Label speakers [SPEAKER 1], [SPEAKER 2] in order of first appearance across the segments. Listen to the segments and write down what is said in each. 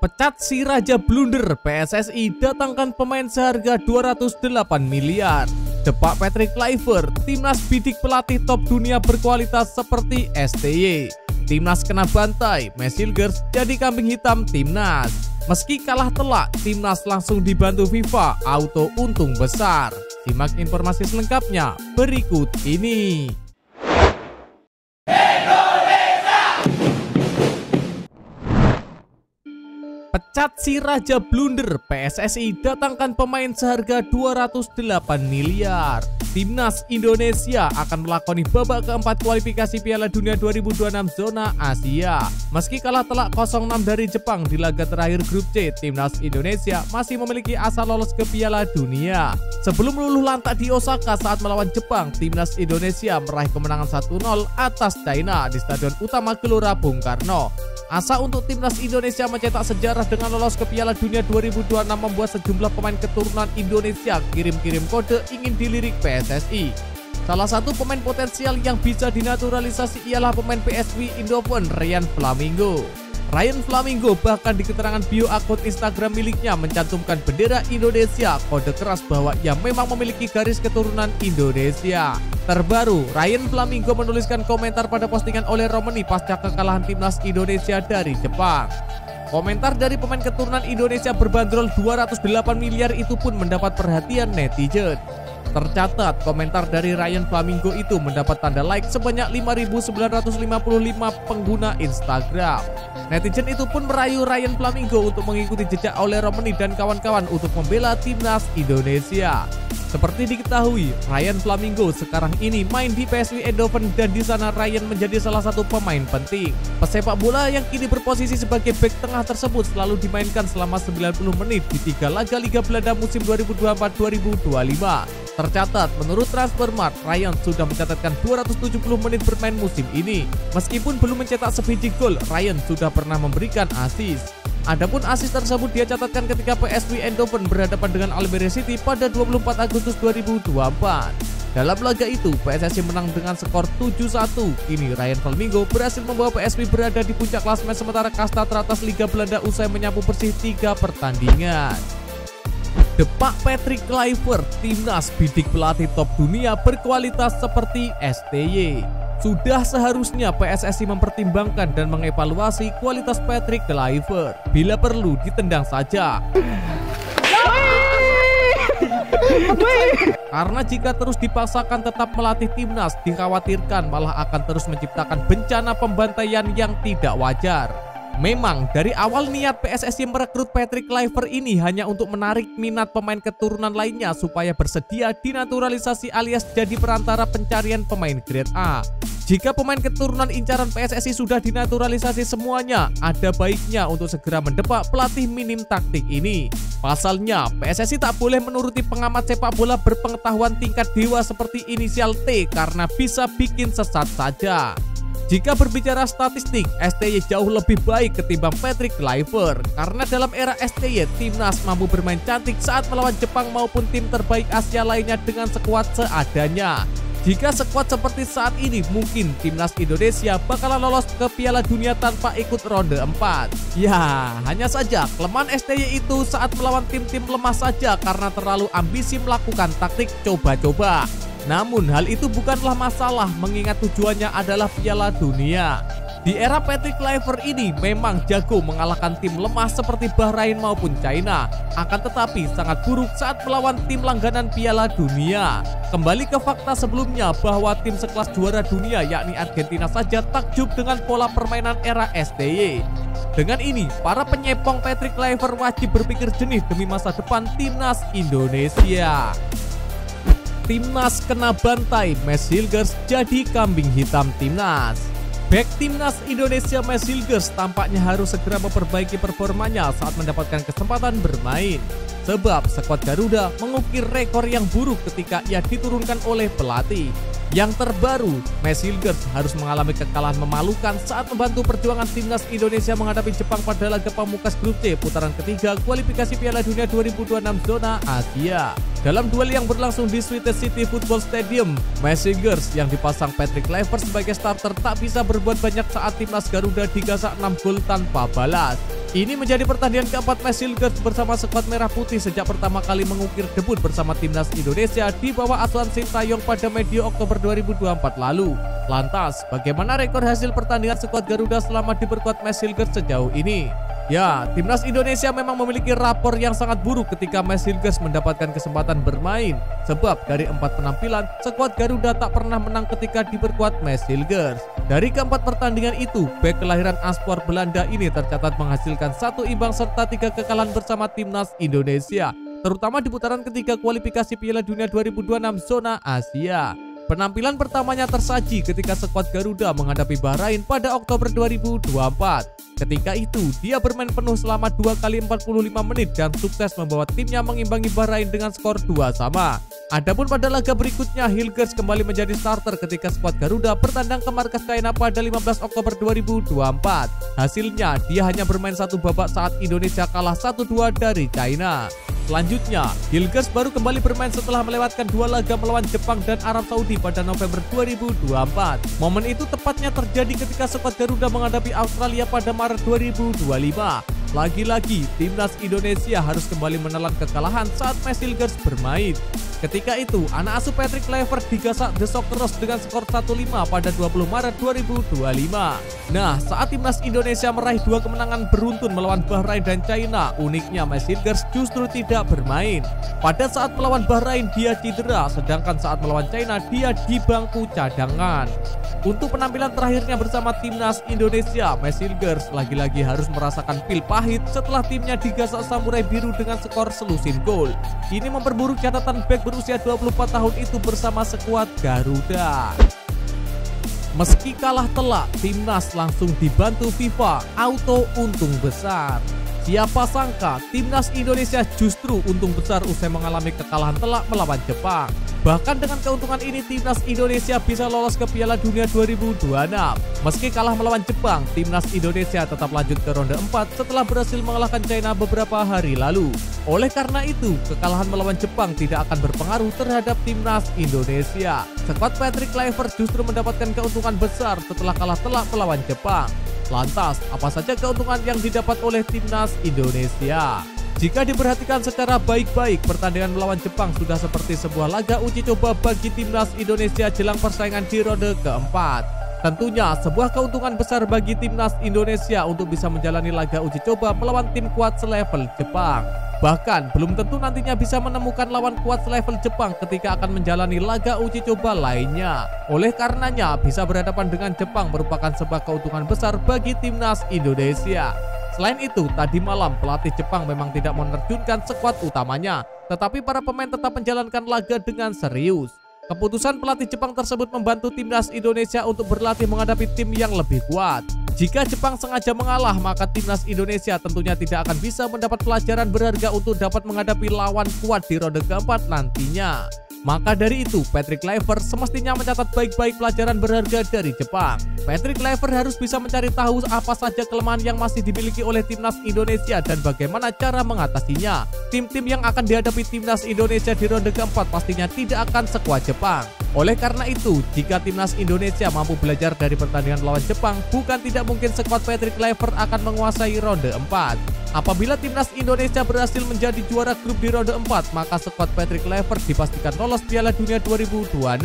[SPEAKER 1] Pecat si Raja Blunder, PSSI datangkan pemain seharga 208 miliar. Depak Patrick Kluivert, timnas bidik pelatih top dunia berkualitas seperti STY. Timnas kena bantai, Mesilgers jadi kambing hitam timnas. Meski kalah telak, timnas langsung dibantu FIFA, auto untung besar. Simak informasi selengkapnya berikut ini. Pecat si Raja Blunder, PSSI datangkan pemain seharga 208 miliar. Timnas Indonesia akan melakoni babak keempat kualifikasi Piala Dunia 2026 zona Asia. Meski kalah telak 0-6 dari Jepang di laga terakhir grup C, Timnas Indonesia masih memiliki asa lolos ke Piala Dunia. Sebelum luluh lantak di Osaka saat melawan Jepang, Timnas Indonesia meraih kemenangan 1-0 atas China di Stadion Utama Gelora Bung Karno. Asa untuk timnas Indonesia mencetak sejarah dengan lolos ke Piala Dunia 2026 membuat sejumlah pemain keturunan Indonesia kirim-kirim kode ingin dilirik PSSI. Salah satu pemain potensial yang bisa dinaturalisasi ialah pemain PSV Eindhoven, Ryan Flamingo. Ryan Flamingo bahkan di keterangan bio akun Instagram miliknya mencantumkan bendera Indonesia, kode keras bahwa ia memang memiliki garis keturunan Indonesia. Terbaru, Ryan Flamingo menuliskan komentar pada postingan oleh Romani pasca kekalahan timnas Indonesia dari Jepang. Komentar dari pemain keturunan Indonesia berbanderol 208 miliar itu pun mendapat perhatian netizen. Tercatat, komentar dari Ryan Flamingo itu mendapat tanda like sebanyak 5.955 pengguna Instagram. Netizen itu pun merayu Ryan Flamingo untuk mengikuti jejak oleh Romani dan kawan-kawan untuk membela timnas Indonesia. Seperti diketahui, Ryan Flamingo sekarang ini main di PSV Eindhoven dan di sana Ryan menjadi salah satu pemain penting. Pesepak bola yang kini berposisi sebagai bek tengah tersebut selalu dimainkan selama 90 menit di 3 laga Liga Belanda musim 2024-2025. Tercatat, menurut Transfermarkt, Ryan sudah mencatatkan 270 menit bermain musim ini. Meskipun belum mencetak sebiji gol, Ryan sudah pernah memberikan assist. Adapun assist tersebut dia catatkan ketika PSV Eindhoven berhadapan dengan Almere City pada 24 Agustus 2024. Dalam laga itu, PSSI menang dengan skor 7-1. Kini Ryan Flamingo berhasil membawa PSV berada di puncak klasemen sementara kasta teratas Liga Belanda usai menyapu bersih 3 pertandingan. Depak Patrick Kluivert, timnas bidik pelatih top dunia berkualitas seperti STY. Sudah seharusnya PSSI mempertimbangkan dan mengevaluasi kualitas Patrick Kluivert. Bila perlu ditendang saja. Karena jika terus dipaksakan tetap melatih timnas, dikhawatirkan malah akan terus menciptakan bencana pembantaian yang tidak wajar. Memang dari awal niat PSSI merekrut Patrick Kluivert ini hanya untuk menarik minat pemain keturunan lainnya supaya bersedia dinaturalisasi alias jadi perantara pencarian pemain grade A. Jika pemain keturunan incaran PSSI sudah dinaturalisasi semuanya, ada baiknya untuk segera mendepak pelatih minim taktik ini. Pasalnya, PSSI tak boleh menuruti pengamat sepak bola berpengetahuan tingkat dewa seperti inisial T karena bisa bikin sesat saja. Jika berbicara statistik, STY jauh lebih baik ketimbang Patrick Kluivert karena dalam era STY, timnas mampu bermain cantik saat melawan Jepang maupun tim terbaik Asia lainnya dengan skuad seadanya. Jika skuad seperti saat ini, mungkin timnas Indonesia bakalan lolos ke Piala Dunia tanpa ikut ronde 4. Ya, hanya saja kelemahan STY itu saat melawan tim-tim lemah saja karena terlalu ambisi melakukan taktik coba-coba. Namun hal itu bukanlah masalah mengingat tujuannya adalah Piala Dunia. Di era Patrick Kluivert ini memang jago mengalahkan tim lemah seperti Bahrain maupun China. Akan tetapi sangat buruk saat melawan tim langganan Piala Dunia. Kembali ke fakta sebelumnya bahwa tim sekelas juara dunia yakni Argentina saja takjub dengan pola permainan era STY. Dengan ini, para penyepong Patrick Kluivert wajib berpikir jernih demi masa depan timnas Indonesia. Timnas kena bantai, Mesilgers jadi kambing hitam timnas. Bek timnas Indonesia Mesilgers tampaknya harus segera memperbaiki performanya saat mendapatkan kesempatan bermain. Sebab skuad Garuda mengukir rekor yang buruk ketika ia diturunkan oleh pelatih. Yang terbaru, Mesilgers harus mengalami kekalahan memalukan saat membantu perjuangan timnas Indonesia menghadapi Jepang pada laga pamungkas grup C putaran ketiga kualifikasi Piala Dunia 2026 zona Asia. Dalam duel yang berlangsung di Sweetest City Football Stadium, Mesilgers yang dipasang Patrick Kluivert sebagai starter tak bisa berbuat banyak saat timnas Garuda digasak 6 gol tanpa balas. Ini menjadi pertandingan keempat Max Hilgers bersama skuad Merah Putih sejak pertama kali mengukir debut bersama timnas Indonesia di bawah asuhan Sintayong pada medio Oktober 2024 lalu. Lantas, bagaimana rekor hasil pertandingan skuad Garuda selama diperkuat Max Hilgers sejauh ini? Ya, timnas Indonesia memang memiliki rapor yang sangat buruk ketika Max Hilgers mendapatkan kesempatan bermain. Sebab dari 4 penampilan, skuad Garuda tak pernah menang ketika diperkuat Max Hilgers. Dari keempat pertandingan itu, bek kelahiran Aspor Belanda ini tercatat menghasilkan 1 imbang serta 3 kekalahan bersama timnas Indonesia, terutama di putaran ketiga kualifikasi Piala Dunia 2026 zona Asia. Penampilan pertamanya tersaji ketika skuad Garuda menghadapi Bahrain pada Oktober 2024. Ketika itu, dia bermain penuh selama 2 kali 45 menit dan sukses membawa timnya mengimbangi Bahrain dengan skor 2-2. Adapun pada laga berikutnya, Hilgers kembali menjadi starter ketika skuad Garuda bertandang ke markas China pada 15 Oktober 2024. Hasilnya, dia hanya bermain 1 babak saat Indonesia kalah 1-2 dari China. Selanjutnya, Hilgers baru kembali bermain setelah melewatkan 2 laga melawan Jepang dan Arab Saudi pada November 2024. Momen itu tepatnya terjadi ketika skuad Garuda menghadapi Australia pada Maret 2025. Lagi-lagi, timnas Indonesia harus kembali menelan kekalahan saat Max Hilgers bermain. Ketika itu, anak asuh Patrick Kluivert digasak The Socceroos dengan skor 1-5 pada 20 Maret 2025. Nah, saat timnas Indonesia meraih 2 kemenangan beruntun melawan Bahrain dan China, uniknya Max Hilgers justru tidak bermain. Pada saat melawan Bahrain, dia cedera, sedangkan saat melawan China, dia di bangku cadangan. Untuk penampilan terakhirnya bersama timnas Indonesia, Max Hilgers lagi-lagi harus merasakan pil pahit setelah timnya digasak Samurai Biru dengan skor selusin gol. Ini memperburuk catatan bek berusia 24 tahun itu bersama skuad Garuda. Meski kalah telak, timnas langsung dibantu FIFA, auto untung besar. Siapa sangka timnas Indonesia justru untung besar usai mengalami kekalahan telak melawan Jepang. Bahkan dengan keuntungan ini timnas Indonesia bisa lolos ke Piala Dunia 2026. Meski kalah melawan Jepang, timnas Indonesia tetap lanjut ke ronde 4 setelah berhasil mengalahkan China beberapa hari lalu. Oleh karena itu, kekalahan melawan Jepang tidak akan berpengaruh terhadap timnas Indonesia. Skuad Patrick Kluivert justru mendapatkan keuntungan besar setelah kalah telak melawan Jepang. Lantas, apa saja keuntungan yang didapat oleh timnas Indonesia? Jika diperhatikan secara baik-baik, pertandingan melawan Jepang sudah seperti sebuah laga uji coba bagi timnas Indonesia jelang persaingan di ronde keempat. Tentunya sebuah keuntungan besar bagi timnas Indonesia untuk bisa menjalani laga uji coba melawan tim kuat selevel Jepang. Bahkan belum tentu nantinya bisa menemukan lawan kuat selevel Jepang ketika akan menjalani laga uji coba lainnya. Oleh karenanya, bisa berhadapan dengan Jepang merupakan sebuah keuntungan besar bagi timnas Indonesia. Selain itu, tadi malam pelatih Jepang memang tidak menerjunkan skuad utamanya, tetapi para pemain tetap menjalankan laga dengan serius. Keputusan pelatih Jepang tersebut membantu timnas Indonesia untuk berlatih menghadapi tim yang lebih kuat. Jika Jepang sengaja mengalah, maka timnas Indonesia tentunya tidak akan bisa mendapat pelajaran berharga untuk dapat menghadapi lawan kuat di ronde keempat nantinya. Maka dari itu, Patrick Kluivert semestinya mencatat baik-baik pelajaran berharga dari Jepang. Patrick Kluivert harus bisa mencari tahu apa saja kelemahan yang masih dimiliki oleh timnas Indonesia dan bagaimana cara mengatasinya. Tim-tim yang akan dihadapi timnas Indonesia di ronde keempat pastinya tidak akan sekuat Jepang. Oleh karena itu, jika timnas Indonesia mampu belajar dari pertandingan melawan Jepang, bukan tidak mungkin skuad Patrick Kluivert akan menguasai ronde 4. Apabila timnas Indonesia berhasil menjadi juara grup di ronde 4, maka skuad Patrick Kluivert dipastikan lolos Piala Dunia 2026.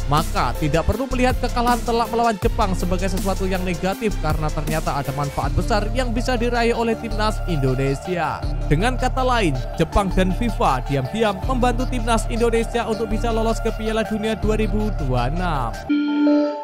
[SPEAKER 1] Maka tidak perlu melihat kekalahan telak melawan Jepang sebagai sesuatu yang negatif karena ternyata ada manfaat besar yang bisa diraih oleh timnas Indonesia. Dengan kata lain, Jepang dan FIFA diam-diam membantu timnas Indonesia untuk bisa lolos ke Piala Dunia 2026.